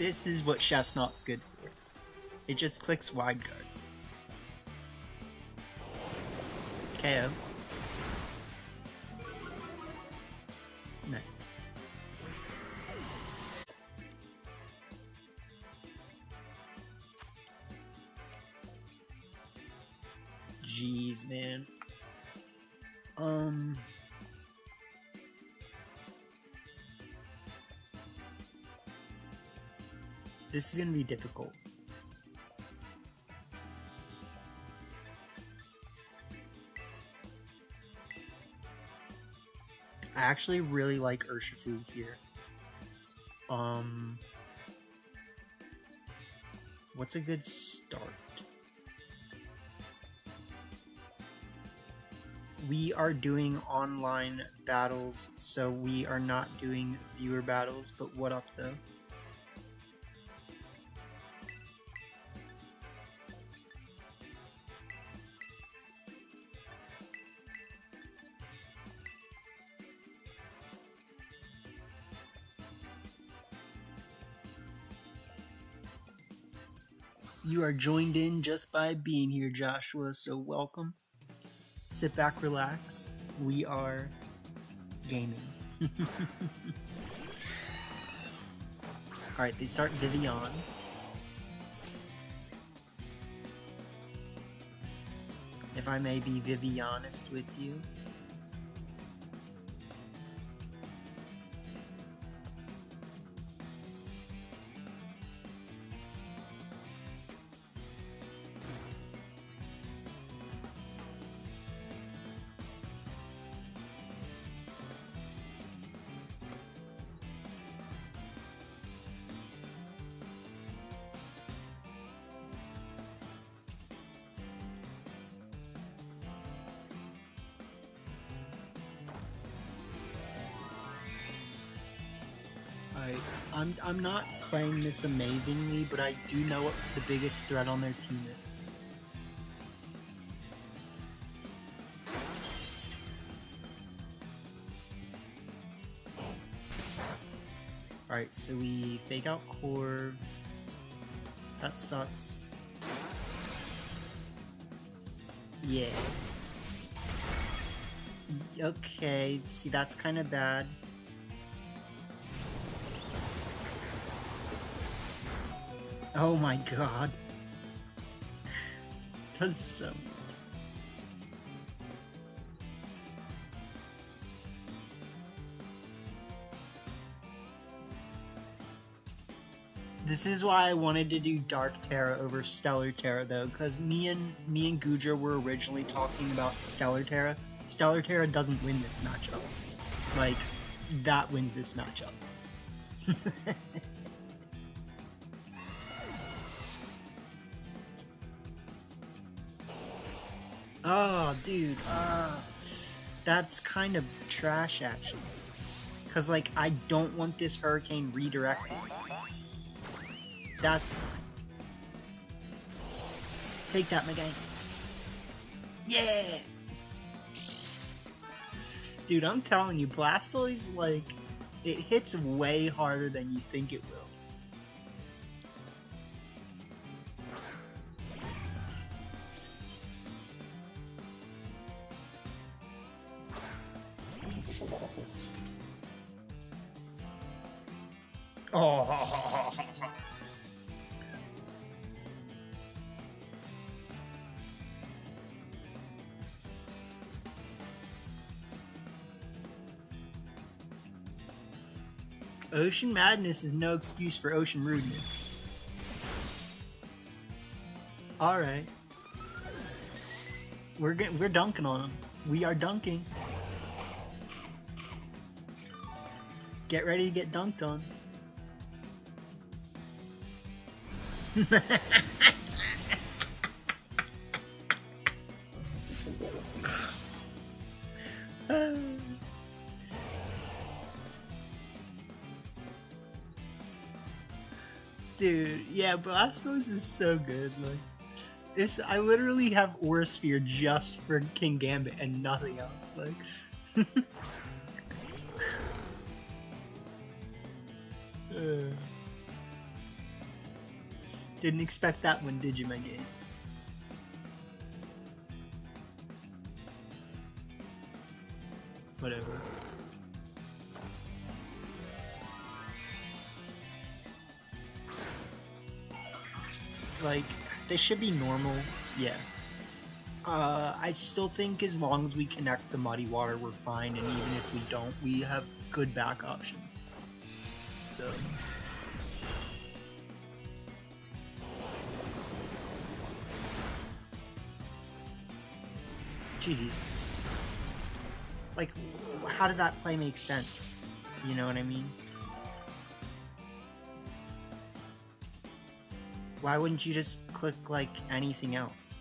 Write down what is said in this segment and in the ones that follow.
This is what Chesnaught's good for. It just clicks wide guard. KO. Nice. Jeez, man. This is gonna be difficult. I actually really like Urshifu here. What's a good start? We are doing online battles, so we are not doing viewer battles, but what up though? You are joined in just by being here, Joshua, so welcome. Sit back, relax. We are gaming. Alright, they start Vivian. If I may be Vivianist with you. I'm not playing this amazingly, but I do know what the biggest threat on their team is. Alright, so we fake out Corv. That sucks. Yeah. Okay, see, that's kind of bad. Oh my god. That's so much. This is why I wanted to do Dark Terra over Stellar Terra though, because me and Guja were originally talking about Stellar Terra. Stellar Terra doesn't win this matchup. Like, that wins this matchup. Oh, dude, that's kind of trash, actually. Because, like, I don't want this Hurricane redirected. That's fine. Take that, my guy. Yeah! Dude, I'm telling you, Blastoise, like, it hits way harder than you think it will. Oh. Ocean Madness is no excuse for Ocean Rudeness. Alright. We're dunking on him. We are dunking. Get ready to get dunked on. Dude, yeah, Blastoise is so good. Like, this, I literally have Aura Sphere just for King Gambit and nothing else. Like, Didn't expect that one, did you, my game? Whatever. Like, they should be normal, yeah. I still think as long as we connect the Muddy Water, we're fine, and even if we don't, we have good back options. So... Jeez. Like, how does that play make sense? You know what I mean? Why wouldn't you just click, like, anything else?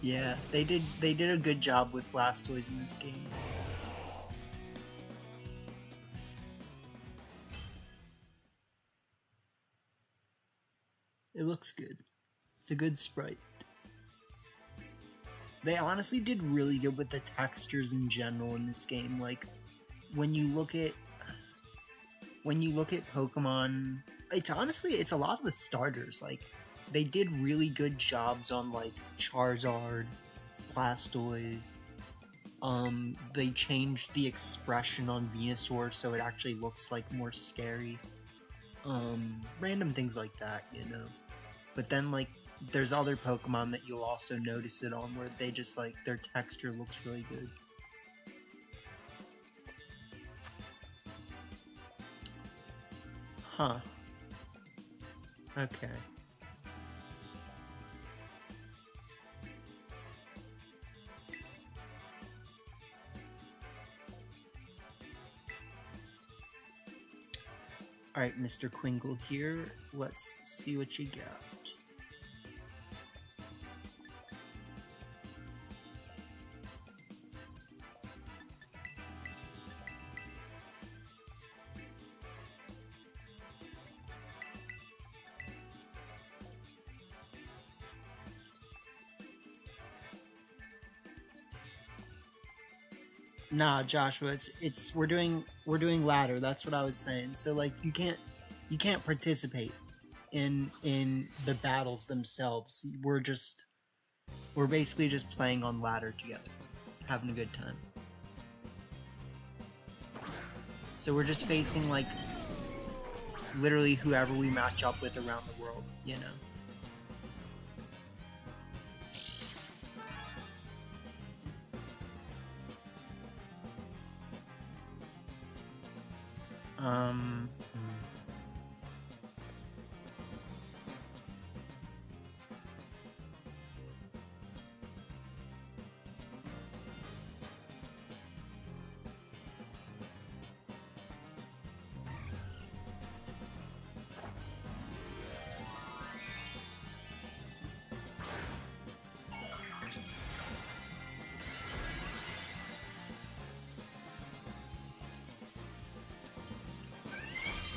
Yeah, they did a good job with Blastoise in this game. It looks good. It's a good sprite. They honestly did really good with the textures in general in this game. Like, when you look at Pokemon, it's a lot of the starters. Like, they did really good jobs on, like, Charizard, Blastoise. They changed the expression on Venusaur so it actually looks, like, more scary. Random things like that, you know? But then, like, there's other Pokemon that you'll also notice it on where they just, like, their texture looks really good. Huh. Okay. Alright, Mr. Quingle here. Let's see what you got. Nah, Joshua, we're doing ladder. That's what I was saying. So like you can't participate in the battles themselves. We're basically just playing on ladder together, having a good time. So we're just facing like literally whoever we match up with around the world, you know.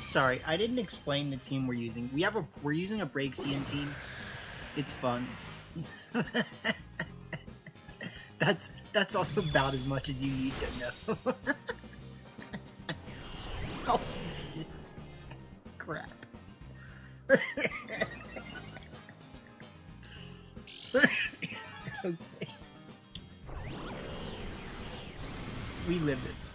Sorry, I didn't explain the team we're using. We're using a Braxien team. It's fun. That's all about as much as you need to know. Oh crap. Okay. We live this.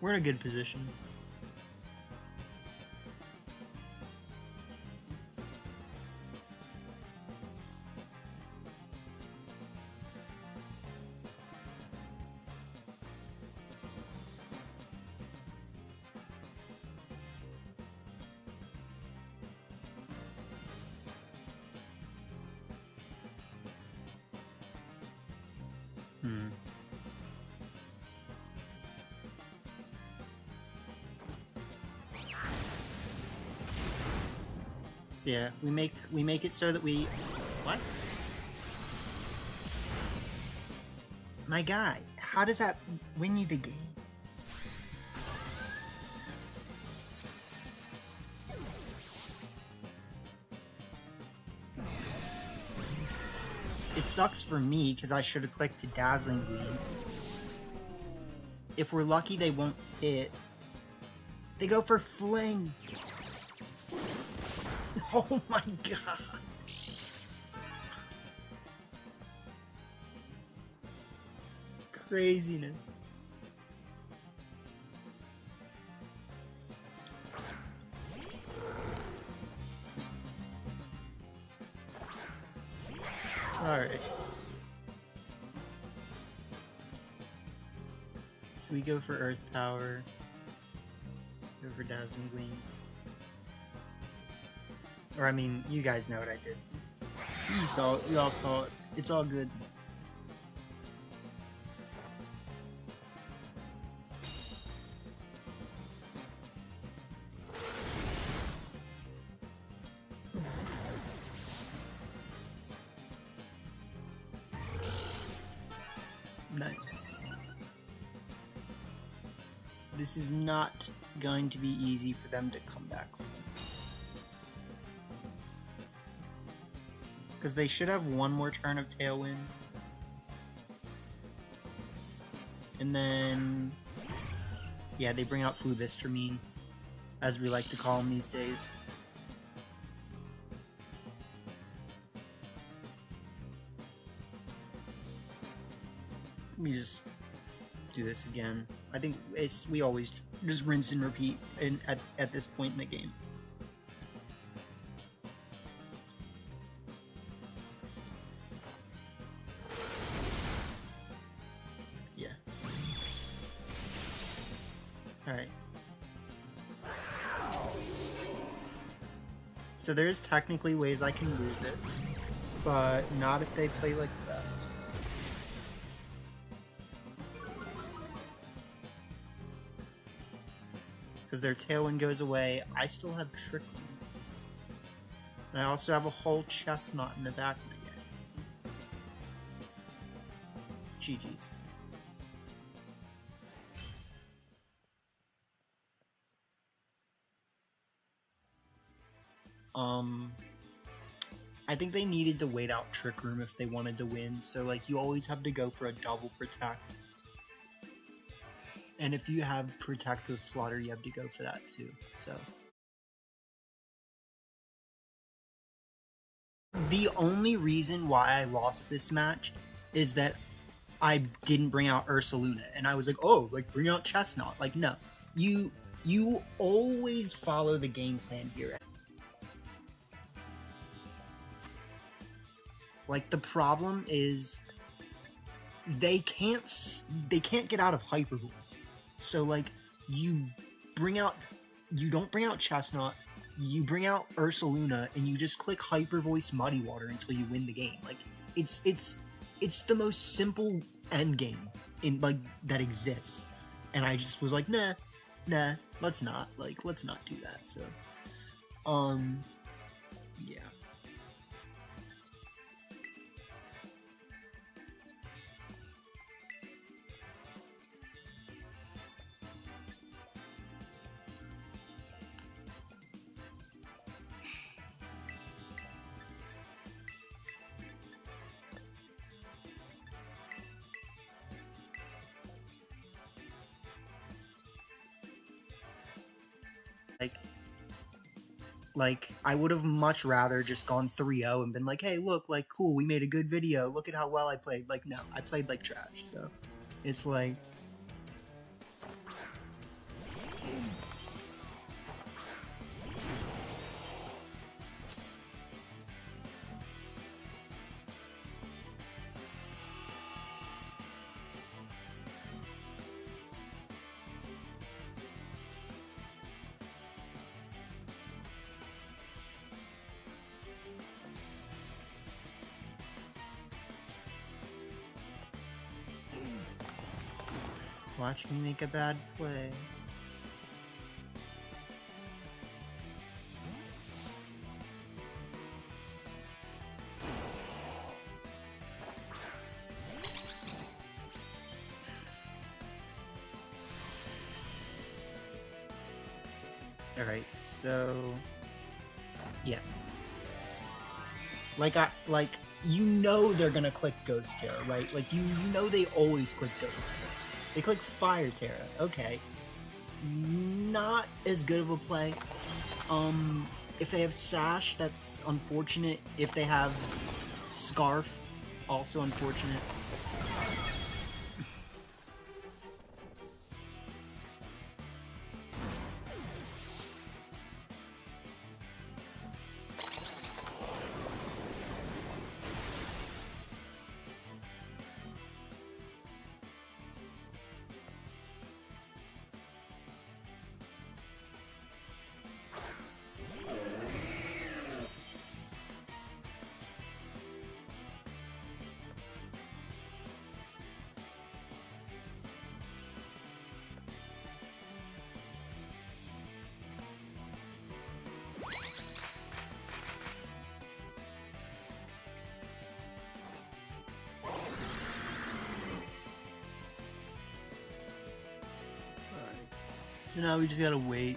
We're in a good position. So yeah, we make it so that we... What? My guy, how does that win you the game? It sucks for me because I should have clicked to Dazzling Gleam. If we're lucky, they won't hit. They go for Fling. Oh my god. Craziness. Alright. So we go for Earth Power. Go for Dazzling Gleam. Or I mean, you guys know what I did. You saw it, we all saw it. It's all good. Nice. This is not going to be easy for them to come back from. Because they should have one more turn of Tailwind. And then... yeah, they bring out Fluvistramine, as we like to call him these days. Let me just do this again. I think we always just rinse and repeat at this point in the game. Yeah. Alright. So there's technically ways I can lose this, but not if they play like that. Because their Tailwind goes away, I still have Trick Room. And I also have a whole Chesnaught in the back of the game. GG's. I think they needed to wait out Trick Room if they wanted to win, so like you always have to go for a double Protect. And if you have Protect with Flutter, you have to go for that too, so. The only reason why I lost this match is that I didn't bring out Ursaluna, and I was like, oh, like bring out Chesnaught. Like, no. You always follow the game plan here. Like, the problem is they can't get out of Hyper Voice. So like you don't bring out Chesnaught, you bring out Ursaluna, and you just click Hyper Voice Muddy Water until you win the game. Like it's the most simple end game in like that exists. And I just was like, nah, let's not do that. So yeah. Like, I would have much rather just gone 3-0 and been like, hey, look, like, cool, we made a good video, look at how well I played. Like, no, I played like trash, so it's like... Watch me make a bad play. Alright, so... yeah. You know they're gonna click Ghost Terra, right? Like, you know they always click Ghost Terra. They click Fire Terra. Okay. Not as good of a play. If they have Sash, that's unfortunate. If they have Scarf, also unfortunate. So now we just gotta wait.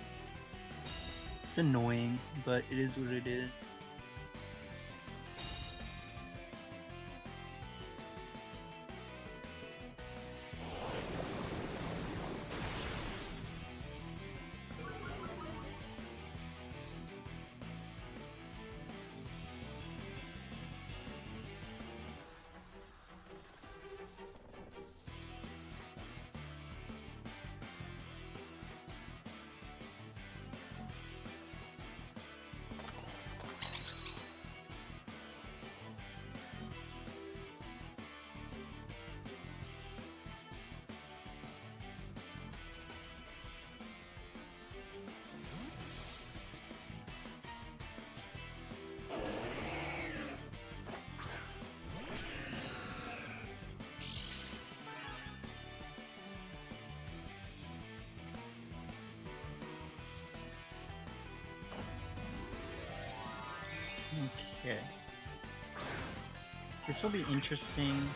It's annoying, but it is what it is. Okay. This will be interesting.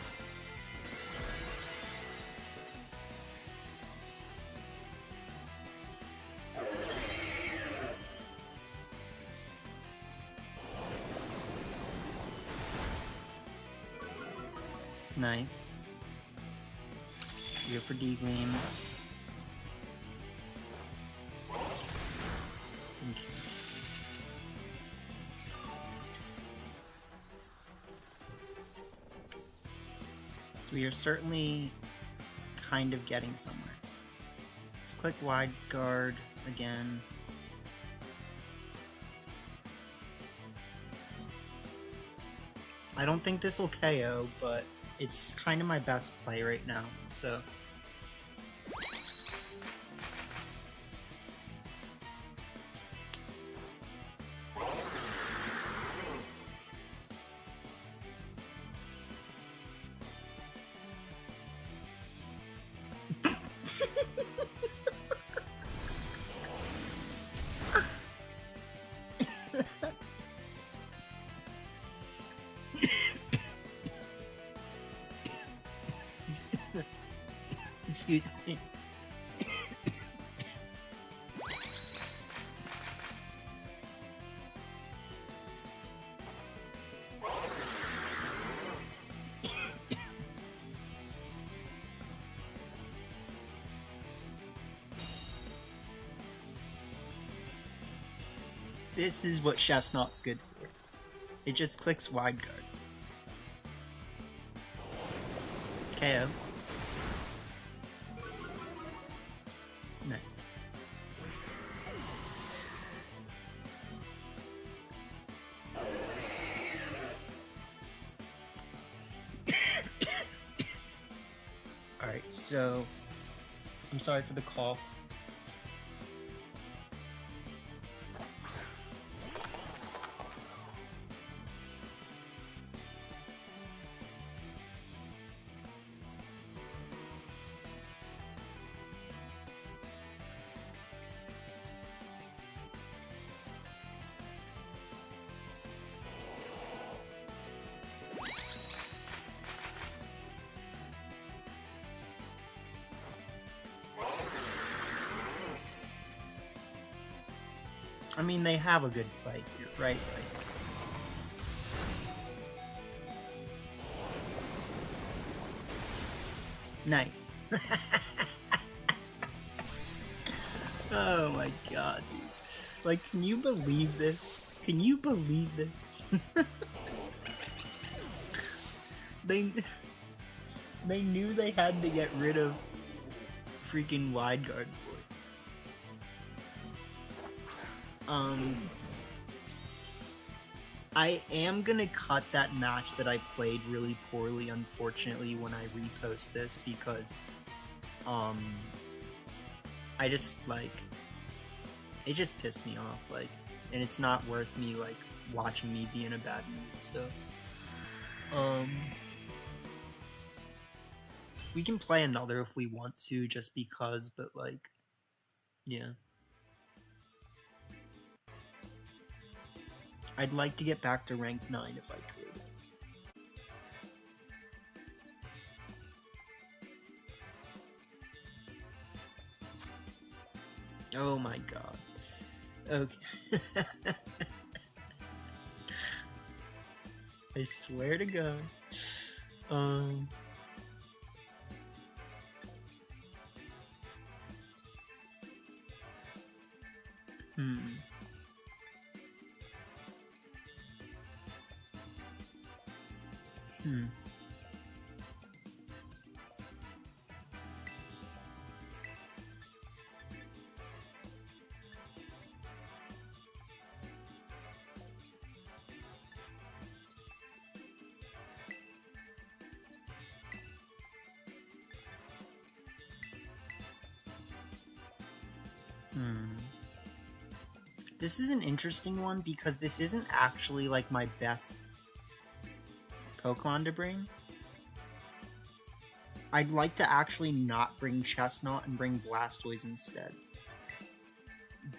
Nice. Go for D-Gleam. Okay. So we are certainly kind of getting somewhere. Let's click Wide Guard again. I don't think this will KO, but it's kind of my best play right now, so... Excuse me. This is what Chesnaught's good for. It just clicks Wide Guard. KO. Nice. Alright, so I'm sorry for the cough. I mean, they have a good play here, right? Nice. Oh my god, dude. Like, can you believe this? Can you believe this? They knew they had to get rid of freaking wide guard boy. I am gonna cut that match that I played really poorly, unfortunately, when I repost this, because I just, like, it just pissed me off, like, and it's not worth me, like, watching me be in a bad mood, so we can play another if we want to, just because, but, like, yeah. I'd like to get back to rank 9 if I could. Oh my god. Okay. I swear to god. This is an interesting one because this isn't actually like my best Pokemon to bring. I'd like to actually not bring Chesnaught and bring Blastoise instead.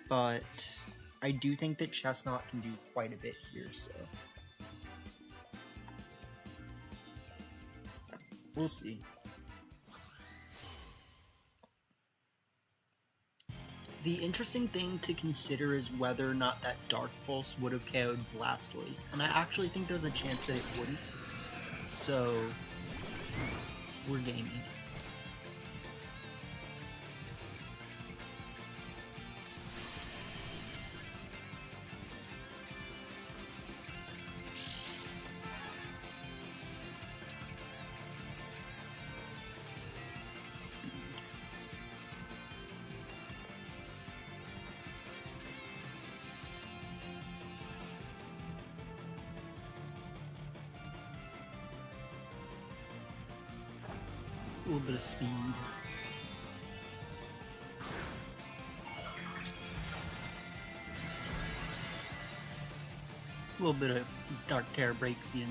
But I do think that Chesnaught can do quite a bit here, so we'll see. The interesting thing to consider is whether or not that Dark Pulse would have KO'd Blastoise, and I actually think there's a chance that it wouldn't, so we're gaming. A little bit of speed. A little bit of Dark Terror Braxien.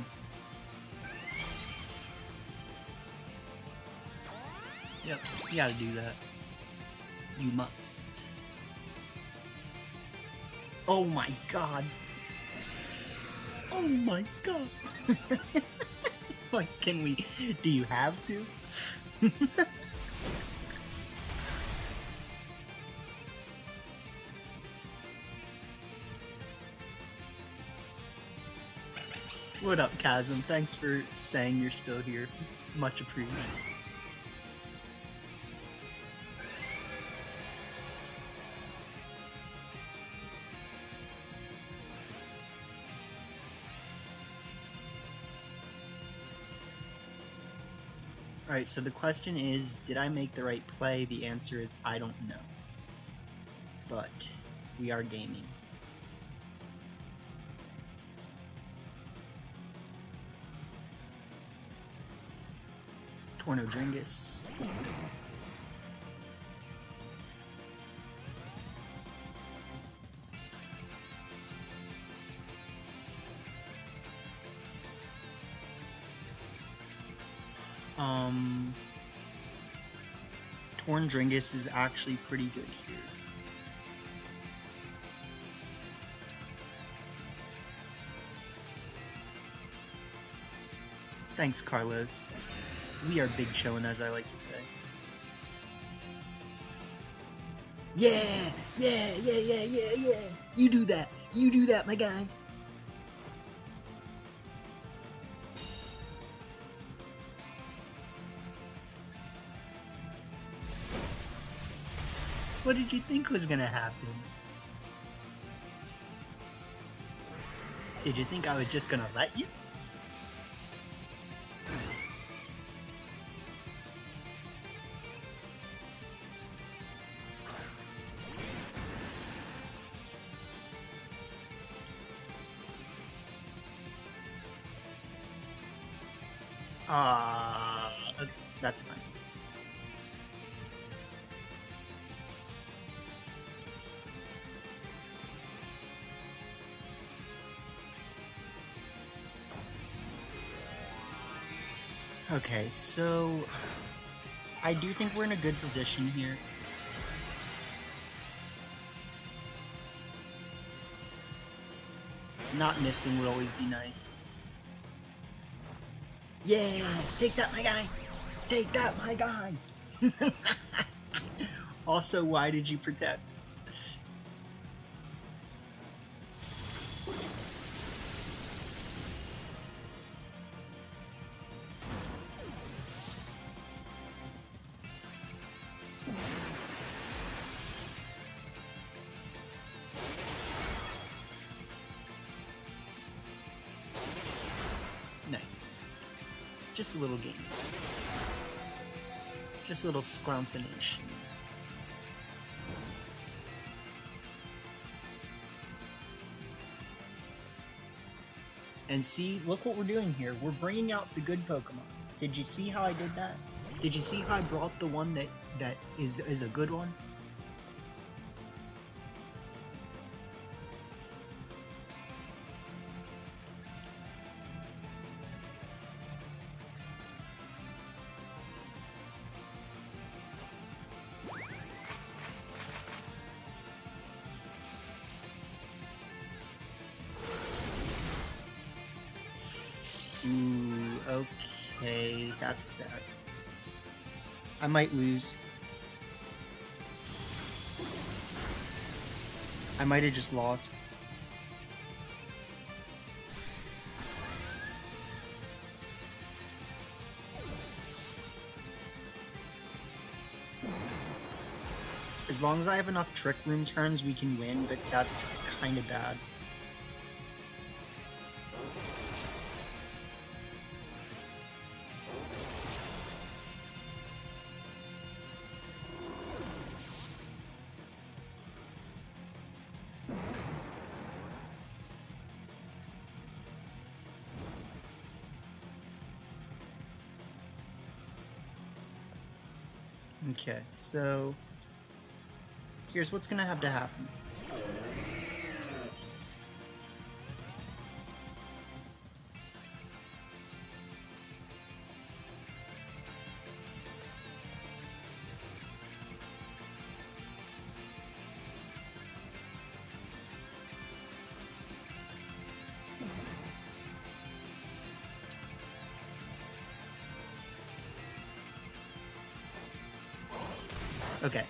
Yep, you gotta do that. You must. Oh my god. Oh my god. Like, can we... Do you have to? What up, Chasm? Thanks for saying you're still here. Much appreciated. Alright, so the question is, did I make the right play? The answer is, I don't know. But, we are gaming. Tornadringus. Tornadringus is actually pretty good here. Thanks, Carlos. We are big chillin', as I like to say. Yeah! Yeah! Yeah! Yeah! Yeah! Yeah! You do that. You do that, my guy. What did you think was gonna happen? Did you think I was just gonna let you? Okay, that's fine. Okay, so I do think we're in a good position here. Not missing would always be nice. Yeah, take that, my guy. Take that, my guy. Also, why did you protect? Nice. Just a little game. Just a little squouncination. And see, look what we're doing here. We're bringing out the good Pokemon. Did you see how I did that? Did you see how I brought the one that is a good one? Ooh, okay, that's bad. I might lose. I might have just lost. As long as I have enough Trick Room turns, we can win, but that's kind of bad. Okay, so here's what's gonna have to happen. Okay.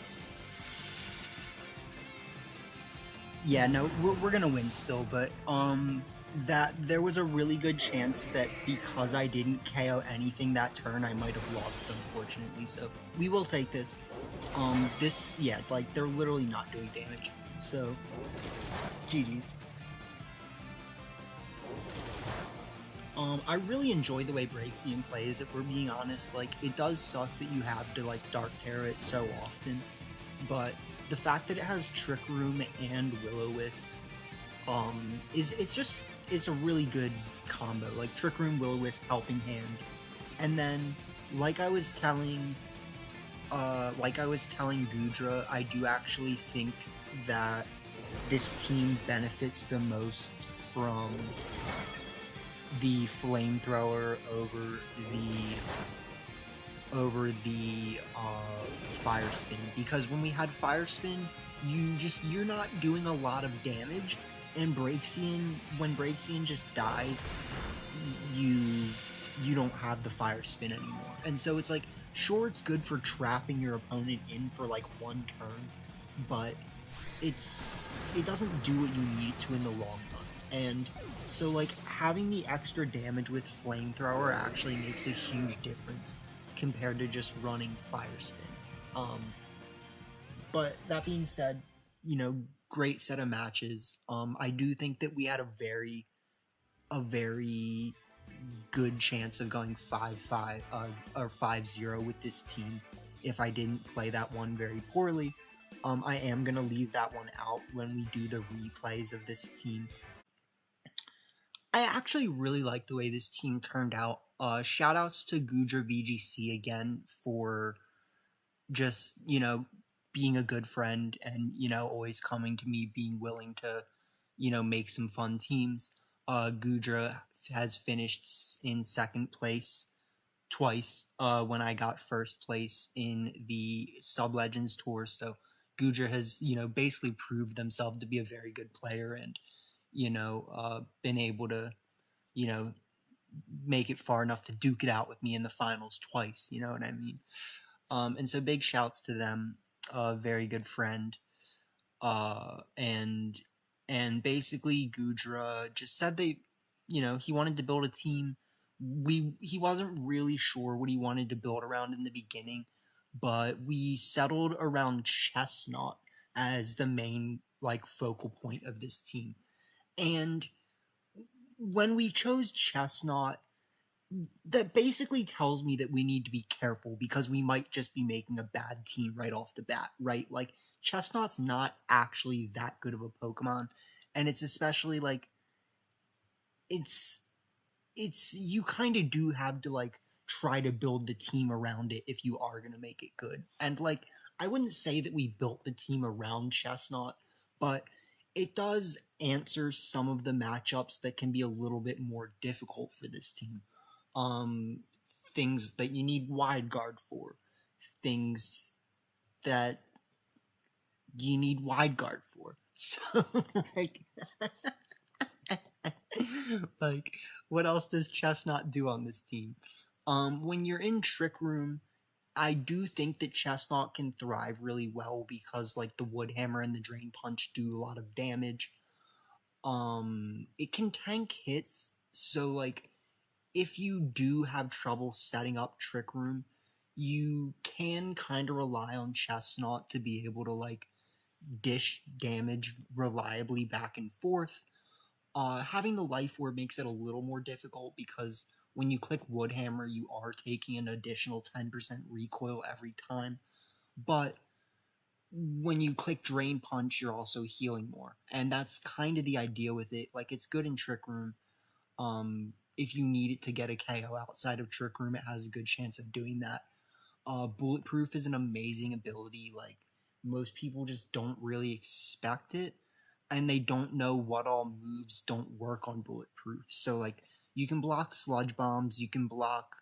Yeah, no, we're gonna win still, but that there was a really good chance that because I didn't KO anything that turn, I might have lost, unfortunately. So we will take this. This, yeah, like they're literally not doing damage. So, GG's. I really enjoy the way Braxien plays, if we're being honest. Like, it does suck that you have to, like, Dark Terror it so often, but the fact that it has Trick Room and Will-O-Wisp, it's a really good combo. Like, Trick Room, Will-O-Wisp, Helping Hand, and then, like I was telling Goodra, I do actually think that this team benefits the most from the flamethrower over the fire spin, because when we had fire spin, you're not doing a lot of damage, and when Braxien just dies, you don't have the fire spin anymore. And so it's like, sure, it's good for trapping your opponent in for like one turn, but it doesn't do what you need to in the long run. And so like having the extra damage with flamethrower actually makes a huge difference compared to just running fire spin. But that being said, great set of matches. I do think that we had a very good chance of going 5-5 or 5-0 with this team if I didn't play that one very poorly. I am going to leave that one out when we do the replays of this team. I actually really like the way this team turned out. Shoutouts to Goodra VGC again for just, being a good friend and, always coming to me, being willing to, make some fun teams. Goodra has finished in second place twice when I got first place in the Sub Legends Tour. So Goodra has, basically proved themselves to be a very good player and, been able to, make it far enough to duke it out with me in the finals twice. You know what I mean? And so big shouts to them. Very good friend. And basically Goodra just said he wanted to build a team. He wasn't really sure what he wanted to build around in the beginning, but we settled around Chesnaught as the main focal point of this team. And when we chose Chesnaught, that basically tells me that we need to be careful because we might just be making a bad team right off the bat, right? Like, Chesnaught's not actually that good of a Pokemon, and it's especially, it's you kind of do have to, try to build the team around it if you are going to make it good. And, I wouldn't say that we built the team around Chesnaught, but it does answer some of the matchups that can be a little bit more difficult for this team. Things that you need wide guard for, things that you need wide guard for. So, what else does Chesnaught do on this team? When you're in Trick Room, I do think that Chesnaught can thrive really well because, the Wood Hammer and the Drain Punch do a lot of damage. It can tank hits, so, if you do have trouble setting up Trick Room, you can kind of rely on Chesnaught to be able to, dish damage reliably back and forth. Having the Life Orb makes it a little more difficult because when you click Wood Hammer, you are taking an additional 10% recoil every time. But when you click Drain Punch, you're also healing more. And that's kind of the idea with it. It's good in Trick Room. If you need it to get a KO outside of Trick Room, it has a good chance of doing that. Bulletproof is an amazing ability. Most people just don't really expect it, and they don't know what all moves don't work on Bulletproof. So, you can block Sludge Bombs, you can block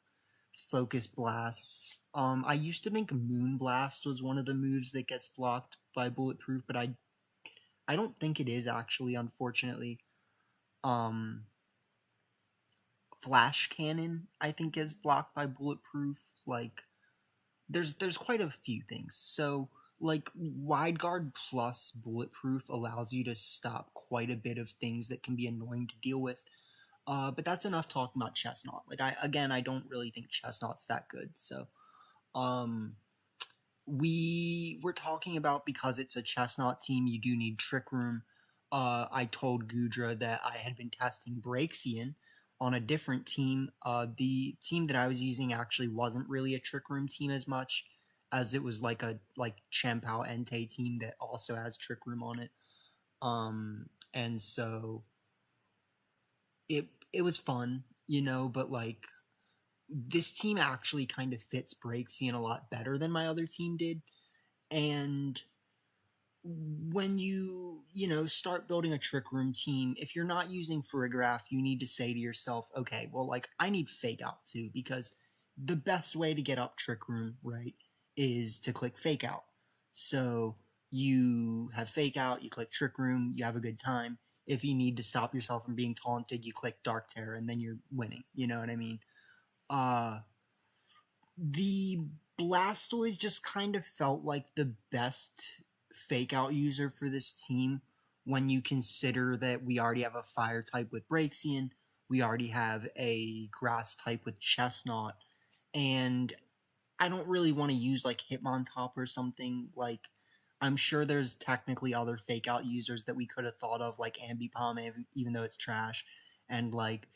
Focus Blasts. I used to think Moon Blast was one of the moves that gets blocked by Bulletproof, but I don't think it is actually, unfortunately. Flash Cannon, I think, is blocked by Bulletproof. There's quite a few things. So, Wide Guard plus Bulletproof allows you to stop quite a bit of things that can be annoying to deal with. But that's enough talking about Chesnaught. I don't really think Chesnaught's that good. So, we were talking about because it's a Chesnaught team, you do need Trick Room. I told Goodra that I had been testing Braxien on a different team. The team that I was using actually wasn't really a Trick Room team as much as it was a Chien-Pao Entei team that also has Trick Room on it. And so it was fun, but this team actually kind of fits Braxien a lot better than my other team did. And when you start building a Trick Room team, if you're not using Farigiraf, you need to say to yourself, okay, well, I need Fake Out too, because the best way to get up Trick Room, right, is to click Fake Out. So you have Fake Out, you click Trick Room, you have a good time. If you need to stop yourself from being taunted, you click Dark Terror, and then you're winning. You know what I mean? The Blastoise just kind of felt like the best fake out user for this team when you consider that we already have a fire type with Braxien, we already have a grass type with Chesnaught, and I don't really want to use like Hitmontop or something. Like, I'm sure there's technically other fake out users that we could have thought of, like Ambipom, even though it's trash, and like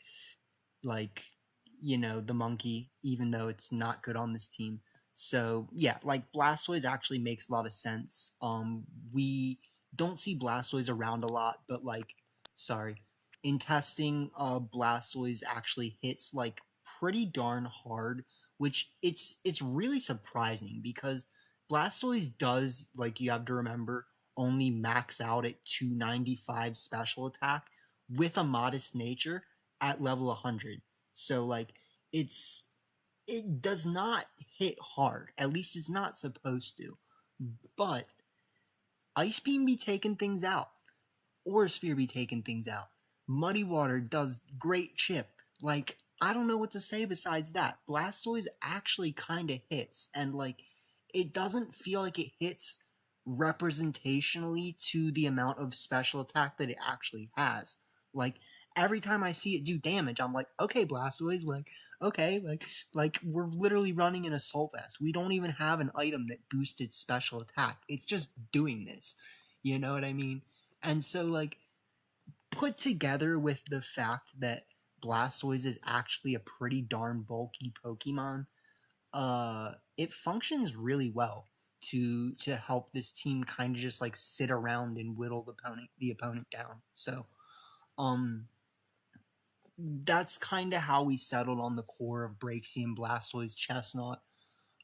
the monkey, even though it's not good on this team. So yeah, like Blastoise actually makes a lot of sense. We don't see Blastoise around a lot, but like, sorry, in testing, Blastoise actually hits like pretty darn hard, which it's really surprising because Blastoise does, like, you have to remember, only max out at 295 special attack with a modest nature at level 100. So like it does not hit hard. At least it's not supposed to. But Ice Beam be taking things out. Or Sphere be taking things out. Muddy Water does great chip. Like, I don't know what to say besides that. Blastoise actually kind of hits, and like, it doesn't feel like it hits representationally to the amount of special attack that it actually has. Like, every time I see it do damage, I'm like, okay, Blastoise, like, okay, like we're literally running an Assault Vest. We don't even have an item that boosted special attack. It's just doing this. You know what I mean? And so, like, put together with the fact that Blastoise is actually a pretty darn bulky Pokemon, it functions really well to help this team kind of just like sit around and whittle the opponent down. So, that's kind of how we settled on the core of Braxien, Blastoise, Chesnaught,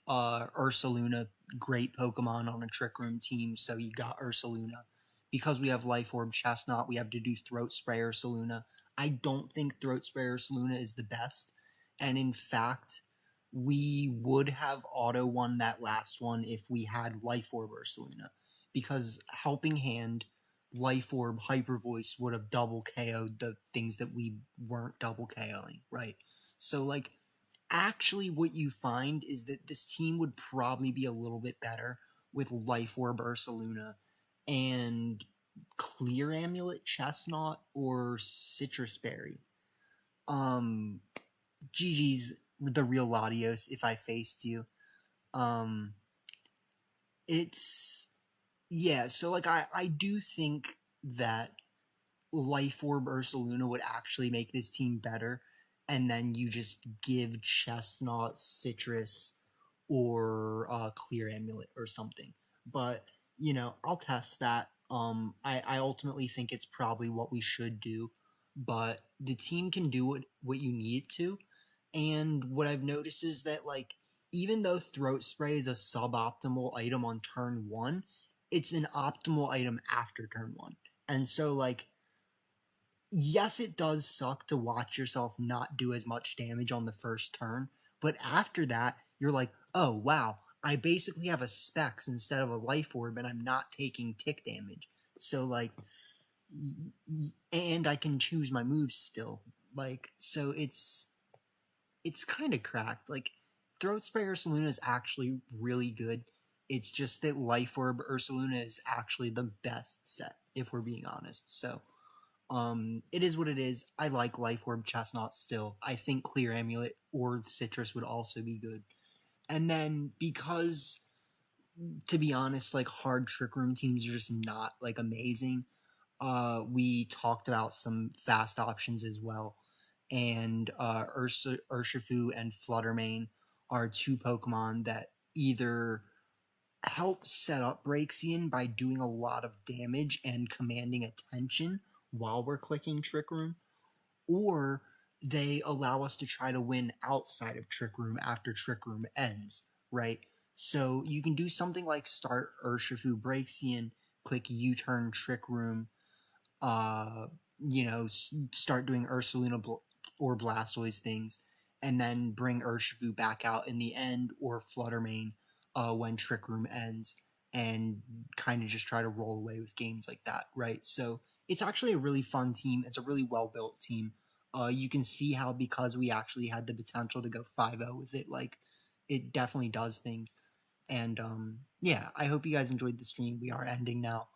Ursaluna, great Pokemon on a Trick Room team, so you got Ursaluna. Because we have Life Orb Chesnaught, we have to do Throat Spray Ursaluna. I don't think Throat Spray Ursaluna is the best, and in fact, we would have auto won that last one if we had Life Orb Ursaluna, because Helping Hand, Life Orb, Hyper Voice would have double KO'd the things that we weren't double KOing, right? So, like, actually what you find is that this team would probably be a little bit better with Life Orb Ursaluna and Clear Amulet Chesnaught or Citrus Berry. GG's the real Latios if I faced you. It's, yeah, so like I do think that Life Orb Ursaluna would actually make this team better, and then you just give Chesnaught Citrus or Clear Amulet or something. But I'll test that. I ultimately think it's probably what we should do, but the team can do what you need it to. And what I've noticed is that, like, even though Throat Spray is a suboptimal item on turn 1, it's an optimal item after turn 1. And so, like, yes, it does suck to watch yourself not do as much damage on the first turn, but after that, you're like, oh, wow, I basically have a Specs instead of a Life Orb, and I'm not taking tick damage. So, like, and I can choose my moves still. Like, so it's kind of cracked. Like, Throat Spray Ursaluna is actually really good. It's just that Life Orb Ursaluna is actually the best set, if we're being honest. So, it is what it is. I like Life Orb Chesnaught still. I think Clear Amulet or Citrus would also be good. And then, because, to be honest, like, hard Trick Room teams are just not, like, amazing, we talked about some fast options as well. And Urshifu and Fluttermane are two Pokemon that either help set up Braxien by doing a lot of damage and commanding attention while we're clicking Trick Room, or they allow us to try to win outside of Trick Room after Trick Room ends, right? So you can do something like start Urshifu Braxien, click U-turn Trick Room, start doing Ursaluna or Blastoise things, and then bring Urshifu back out in the end, or Fluttermane when Trick Room ends, and kind of just try to roll away with games like that, right? So it's actually a really fun team. It's a really well-built team. You can see how, because we actually had the potential to go 5-0 with it, like, it definitely does things. And yeah, I hope you guys enjoyed the stream. We are ending now.